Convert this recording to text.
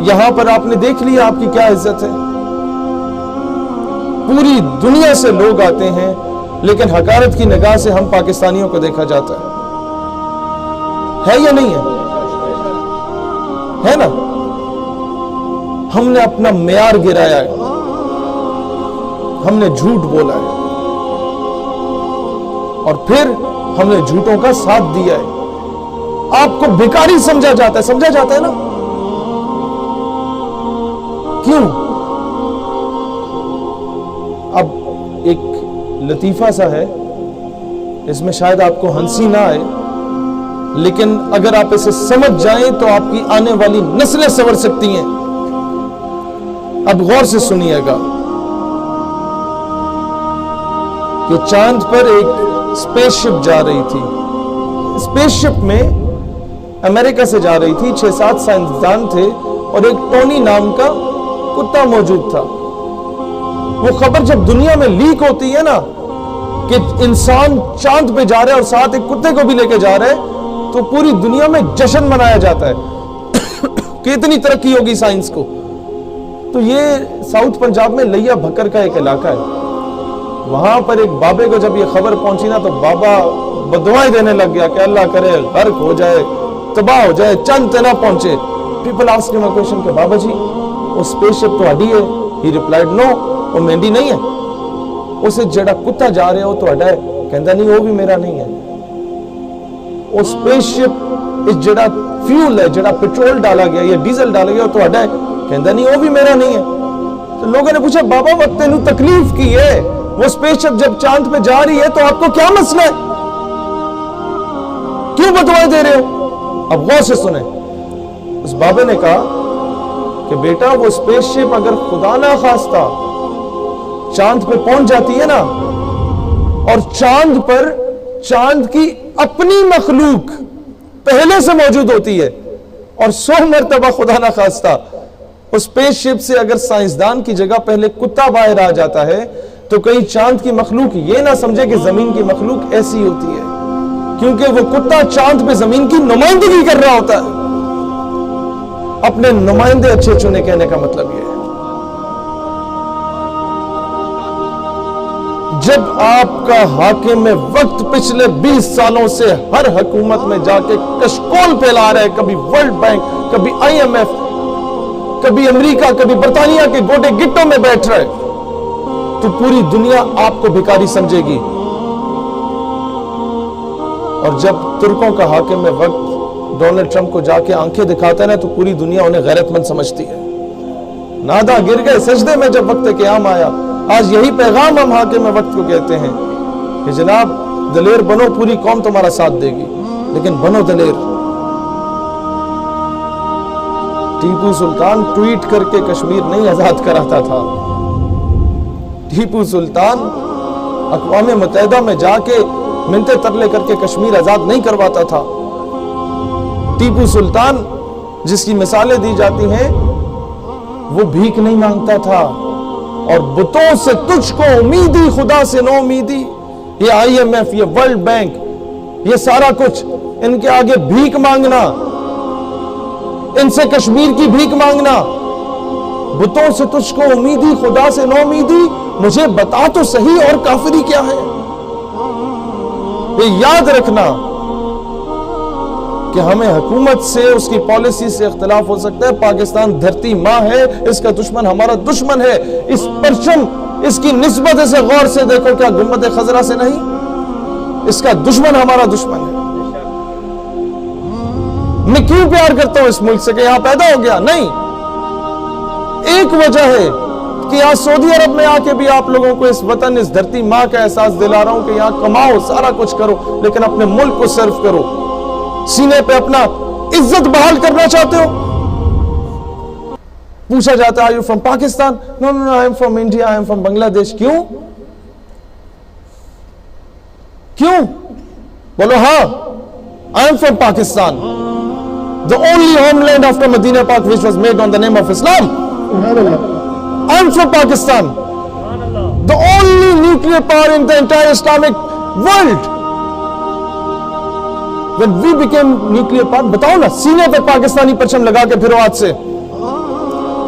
یہاں پر آپ نے دیکھ لیا آپ کی کیا عزت ہے. پوری دنیا سے لوگ آتے ہیں لیکن حقارت کی نگاہ سے ہم پاکستانیوں کو دیکھا جاتا ہے یا نہیں ہے نا؟ ہم نے اپنا معیار گرایا ہے, ہم نے جھوٹ بولا ہے اور پھر ہم نے جھوٹوں کا ساتھ دیا ہے. آپ کو بھکاری سمجھا جاتا ہے نا؟ کیوں؟ اب ایک لطیفہ سا ہے, اس میں شاید آپ کو ہنسی نہ آئے, لیکن اگر آپ اسے سمجھ جائیں تو آپ کی آنے والی نسلیں سنور سکتی ہیں. اب غور سے سنیے گا کہ چاند پر ایک اسپیس شپ جا رہی تھی. اسپیس شپ میں امریکہ سے جا رہی تھی, 6-7 سائنسدان تھے اور ایک ٹونی نام کا کتا موجود تھا. وہ خبر جب دنیا میں لیک ہوتی ہے نا کہ انسان چاند پہ جا رہا ہے اور ساتھ ایک کتے کو بھی لے کے جا رہا ہے, تو پوری دنیا میں جشن منایا جاتا ہے کہ اتنی ترقی ہوگی سائنس کو. تو یہ ساؤتھ پنجاب میں لیا بھکر کا ایک علاقہ ہے. وہاں پر ایک بابے کو جب یہ خبر پہنچی نا تو بابا بدوائیں دینے لگ گیا کہ اللہ کرے غرق ہو جائے, تباہ ہو جائے, چند نہ پہنچے. پیپل آسک ہم اے کوسچن کہ بابا جی وہ اسپیس شپ تہاڈی ہے؟ ہی ریپلائڈ نو, وہ میری نہیں ہے. اسے جڑا کتا جا رہا ہے وہ تہاڈا ہے؟ کہندا نہیں وہ بھی میرا نہیں ہے. وہ اسپیس شپ اس جڑا فیول ہے, جڑا پیٹرول ڈالا گیا یا ڈیزل ڈالا گیا وہ تہاڈا ہے؟ کہندا نہیں وہ بھی میرا نہیں ہے. تو لوگوں نے پوچھا بابا وقت تینوں تکلیف کی ہے, وہ اسپیس شپ جب چاند پہ جا رہی ہے تو آپ کو کیا مسئلہ ہے, کیوں بدوائیں دے رہے ہو؟ اب غور سے سنیں. اس بابے نے کہا کہ بیٹا وہ اسپیس شپ اگر خدا نہ خواستہ چاند پہ پہنچ جاتی ہے نا, اور چاند پر چاند کی اپنی مخلوق پہلے سے موجود ہوتی ہے, اور 100 مرتبہ خدا نہ خواستہ اس اسپیس شپ سے اگر سائنسدان کی جگہ پہلے کتا باہر آ جاتا ہے تو کہیں چاند کی مخلوق یہ نہ سمجھے کہ زمین کی مخلوق ایسی ہوتی ہے, کیونکہ وہ کتا چاند پہ زمین کی نمائندگی کر رہا ہوتا ہے. اپنے نمائندے اچھے چنے کہنے کا مطلب یہ ہے. جب آپ کا حاکم وقت پچھلے 20 سالوں سے ہر حکومت میں جا کے کشکول پھیلا رہا ہے, کبھی ورلڈ بینک, کبھی IMF, کبھی امریکہ, کبھی برطانیہ کے گوٹے گٹوں میں بیٹھ رہا ہے, تو پوری دنیا آپ کو بھکاری سمجھے گی. اور جب ترکوں کا حاکم وقت ڈونلڈ ٹرمپ کو جا کے آنکھیں دکھاتا ہے نا تو پوری دنیا انہیں غیرت مند سمجھتی ہے. نادا گر گئے سجدے میں جب وقت قیام آیا. آج یہی پیغام ہم حاکم وقت کو کہتے ہیں کہ جناب دلیر بنو, پوری قوم تمہارا ساتھ دے گی, لیکن بنو دلیر. ٹیپو سلطان ٹویٹ کر کے کشمیر نہیں آزاد کراتا تھا. ٹیپو سلطان اقوام متحدہ میں جا کے منتیں ترلے کر کے کشمیر آزاد نہیں کرواتا تھا. ٹیپو سلطان جس کی مثالیں دی جاتی ہیں وہ بھیک نہیں مانگتا تھا, اور بتوں سے تجھ کو امیدی خدا سے نو امیدی. یہ IMF, یہ ورلڈ بینک, یہ سارا کچھ ان کے آگے بھیک مانگنا, ان سے کشمیر کی بھیک مانگنا. بتوں سے تجھ کو امیدی خدا سے نو امیدی, مجھے بتا تو صحیح اور کافری کیا ہے. یہ یاد رکھنا کہ ہمیں حکومت سے, اس کی پالیسی سے اختلاف ہو سکتا ہے. پاکستان دھرتی ماں ہے, اس کا دشمن ہمارا دشمن ہے. اس پرچم, اس کی نسبت اسے غور سے دیکھو, کیا گنبد خضرا سے نہیں؟ اس کا دشمن ہمارا دشمن ہے. میں کیوں پیار کرتا ہوں اس ملک سے کہ یہاں پیدا ہو گیا؟ نہیں, ایک وجہ ہے کہ یہاں سعودی عرب میں آ کے بھی آپ لوگوں کو اس وطن, اس دھرتی ماں کا احساس دلا رہا ہوں کہ یہاں کماؤ, سارا کچھ کرو, لیکن اپنے ملک کو سرو کرو. سینے پہ اپنا عزت بحال کرنا چاہتے ہو؟ پوچھا جاتا ہے, are you from Pakistan? No, I am from India, I am from Bangladesh. کیوں؟ بولو ہاں, I am from Pakistan. The only homeland after Medina Pak which was made on the name of Islam. I am from Pakistan. The only nuclear power in the entire Islamic world. When we became nuclear power, بتاؤ نا, سینے پہ پاکستانی پرچم لگا کے پھرو آج سے.